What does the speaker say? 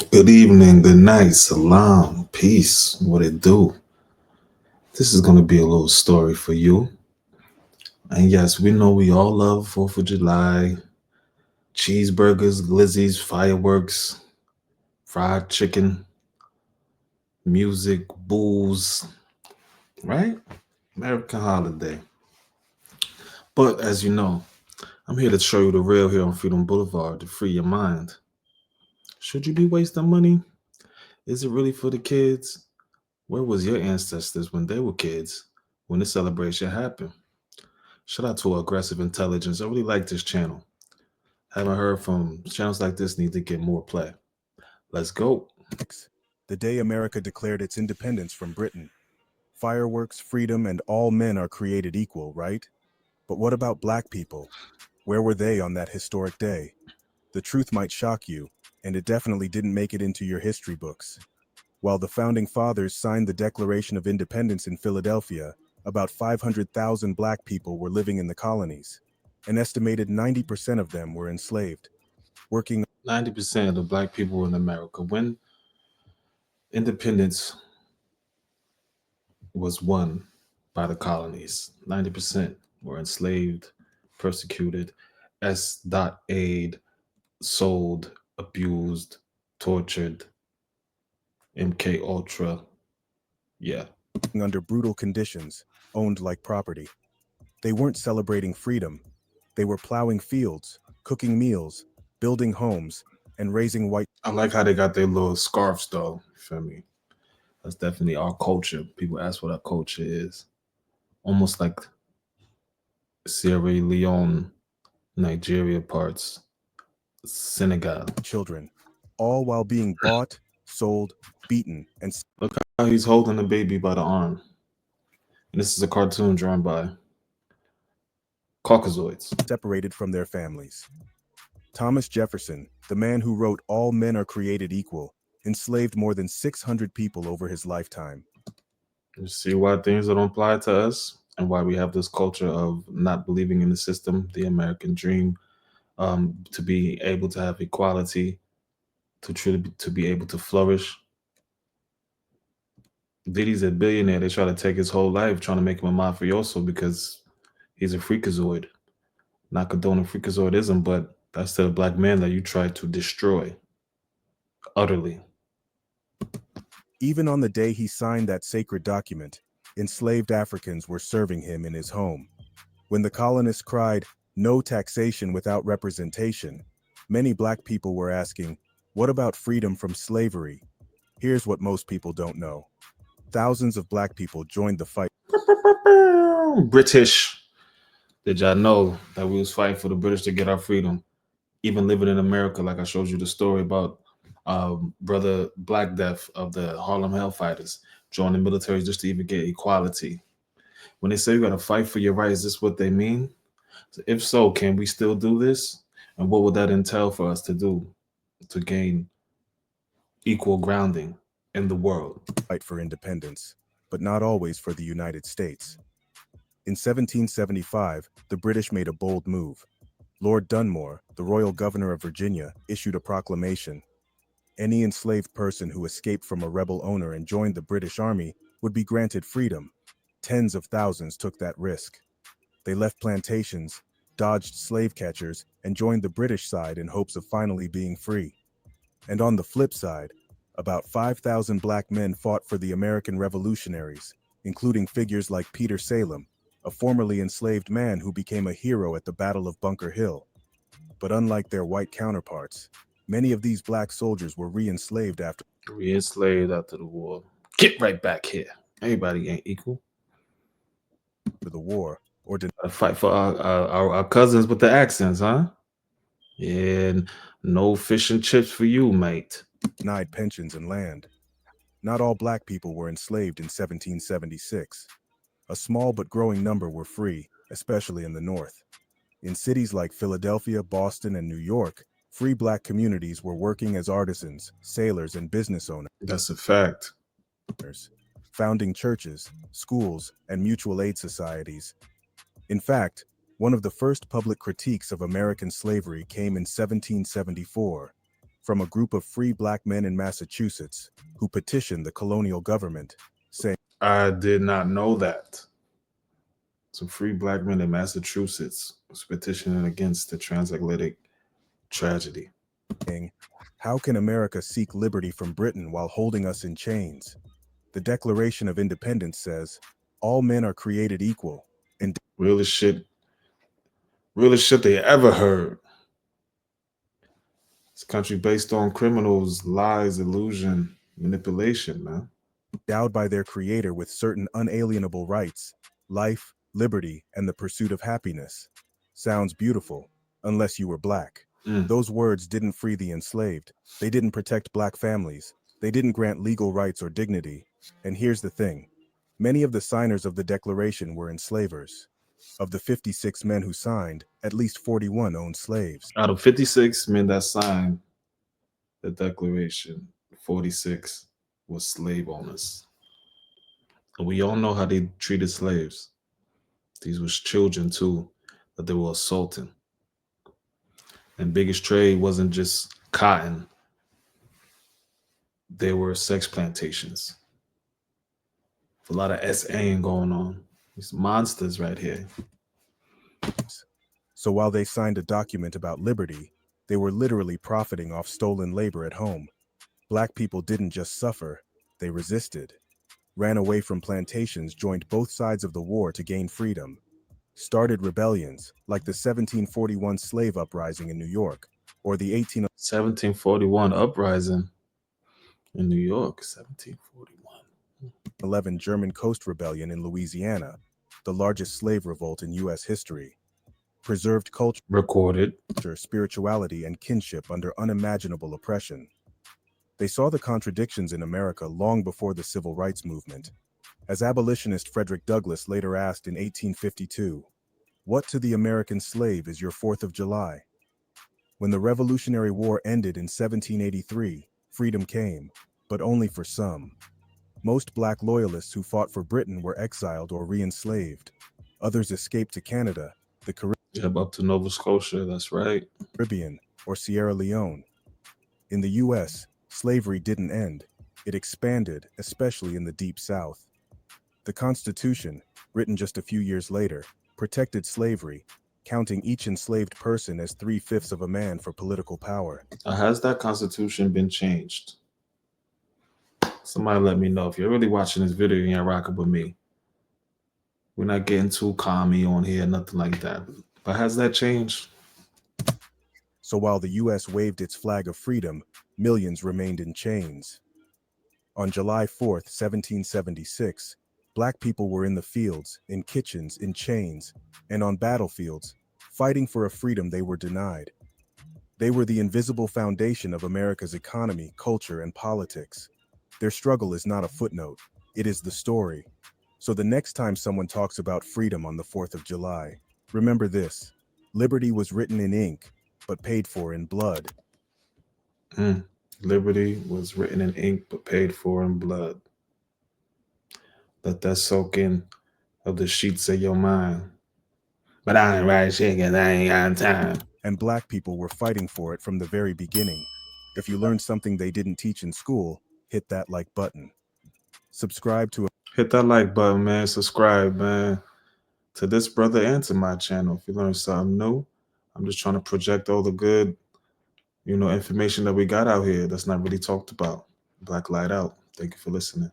Good evening, good night, salam, peace, what it do? This is going to be a little story for you. And yes, we know we all love 4th of July, cheeseburgers, glizzies, fireworks, fried chicken, music, booze, right? American holiday. But as you know, I'm here to show you the real here on Freedom Boulevard to free your mind. Should you be wasting money? Is it really for the kids? Where was your ancestors when they were kids, when this celebration happened? Shout out to Aggressive Intelligence. I really like this channel. Haven't heard from channels like this, need to get more play. Let's go. The day America declared its independence from Britain. Fireworks, freedom, and all men are created equal, right? But what about black people? Where were they on that historic day? The truth might shock you, and it definitely didn't make it into your history books. While the founding fathers signed the Declaration of Independence in Philadelphia, about 500,000 black people were living in the colonies. An estimated 90% of them were enslaved, working 90% of the black people in America, when independence was won by the colonies, 90% were enslaved, persecuted, S.aid, sold, abused, tortured, MK Ultra. Yeah. under brutal conditions, owned like property. They weren't celebrating freedom. They were plowing fields, cooking meals, building homes, and raising white. I like how they got their little scarves though. You feel me? That's definitely our culture. People ask what our culture is. Almost like Sierra Leone, Nigeria parts, Senegal. Children, all while being bought, sold, beaten, and Look how he's holding the baby by the arm. And this is a cartoon drawn by Caucasoids. separated from their families. Thomas Jefferson, the man who wrote All Men Are Created Equal, enslaved more than 600 people over his lifetime. You see why things don't apply to us and why we have this culture of not believing in the system, the American dream, to be able to have equality, to truly to be able to flourish. Diddy's a billionaire. They try to take his whole life trying to make him a mafioso because he's a freakazoid. Not condoning freakazoidism, but that's the black man that you try to destroy utterly. Even on the day he signed that sacred document, enslaved Africans were serving him in his home. When the colonists cried, "No taxation without representation," many black people were asking, "What about freedom from slavery?" Here's what most people don't know. Thousands of black people joined the fight. British. Did y'all know that we was fighting for the British to get our freedom? Even living in America, like I showed you the story about brother Black Death of the Harlem Hellfighters joined the military just to even get equality. When they say you got to fight for your rights, is this what they mean? If so, can we still do this? And what would that entail for us to do to gain equal grounding in the world? Fight for independence, but not always for the United States. In 1775, the British made a bold move. Lord Dunmore, the royal governor of Virginia, issued a proclamation. Any enslaved person who escaped from a rebel owner and joined the British Army would be granted freedom. Tens of thousands took that risk. They left plantations, dodged slave catchers, and joined the British side in hopes of finally being free. And on the flip side, about 5,000 black men fought for the American revolutionaries, including figures like Peter Salem, a formerly enslaved man who became a hero at the Battle of Bunker Hill. But unlike their white counterparts, many of these black soldiers were re-enslaved after We enslaved after the war. Get right back here. Everybody ain't equal. the war, or Gotta fight for our cousins with the accents, huh? Yeah, no fish and chips for you, mate. denied pensions and land. Not all black people were enslaved in 1776. A small but growing number were free, especially in the North. In cities like Philadelphia, Boston, and New York, free black communities were working as artisans, sailors, and business That's a fact. owners, founding churches, schools, and mutual aid societies. In fact, one of the first public critiques of American slavery came in 1774. from a group of free black men in Massachusetts who petitioned the colonial government, saying, I did not know that. Some free black men in Massachusetts was petitioning against the transatlantic tragedy. "How can America seek liberty from Britain while holding us in chains?" The Declaration of Independence says, "All men are created equal." And Realest shit they ever heard. This country based on criminals, lies, illusion, manipulation, man. endowed by their creator with certain unalienable rights, life, liberty, and the pursuit of happiness. Sounds beautiful, unless you were black. Those words didn't free the enslaved. They didn't protect black families. They didn't grant legal rights or dignity. And here's the thing. Many of the signers of the Declaration were enslavers. Of the 56 men who signed, at least 41 owned slaves. Out of 56 men that signed the Declaration, 46 were slave owners. And we all know how they treated slaves. These was children too that they were assaulting. And biggest trade wasn't just cotton. There were sex plantations. A lot of SAing going on. These monsters right here. So while they signed a document about liberty, they were literally profiting off stolen labor at home. Black people didn't just suffer, they resisted, ran away from plantations, joined both sides of the war to gain freedom, started rebellions like the 1741 slave uprising in New York, or the 1741 uprising in New York, 1741. 11 German Coast Rebellion in Louisiana, the largest slave revolt in U.S. history. Preserved culture, Recorded. spirituality, and kinship under unimaginable oppression. They saw the contradictions in America long before the Civil Rights Movement. As abolitionist Frederick Douglass later asked in 1852, "What to the American slave is your 4th of July?" When the Revolutionary War ended in 1783, freedom came, but only for some. Most black loyalists who fought for Britain were exiled or re-enslaved. Others escaped to Canada, the Up to Nova Scotia, that's right. Caribbean, or Sierra Leone. In the U.S., slavery didn't end. It expanded, especially in the Deep South. The Constitution, written just a few years later, protected slavery, counting each enslaved person as 3/5 of a man for political power. Has that Constitution been changed? Somebody let me know. If you're really watching this video and you're rocking with me, we're not getting too commie on here, nothing like that. But has that changed? So while the U.S. waved its flag of freedom, millions remained in chains. On July 4th, 1776, black people were in the fields, in kitchens, in chains, and on battlefields, fighting for a freedom they were denied. They were the invisible foundation of America's economy, culture, and politics. Their struggle is not a footnote, it is the story. So the next time someone talks about freedom on the 4th of July, remember this: liberty was written in ink, but paid for in blood. Liberty was written in ink, but paid for in blood. Let that soak in of the sheets of your mind. But I ain't write shit because I ain't got time. And black people were fighting for it from the very beginning. If you learned something they didn't teach in school, hit that like button. Subscribe to Hit that like button, man. Subscribe, man, to this brother and to my channel. If you learn something new, I'm just trying to project all the good, information that we got out here that's not really talked about. Black Light Out. Thank you for listening.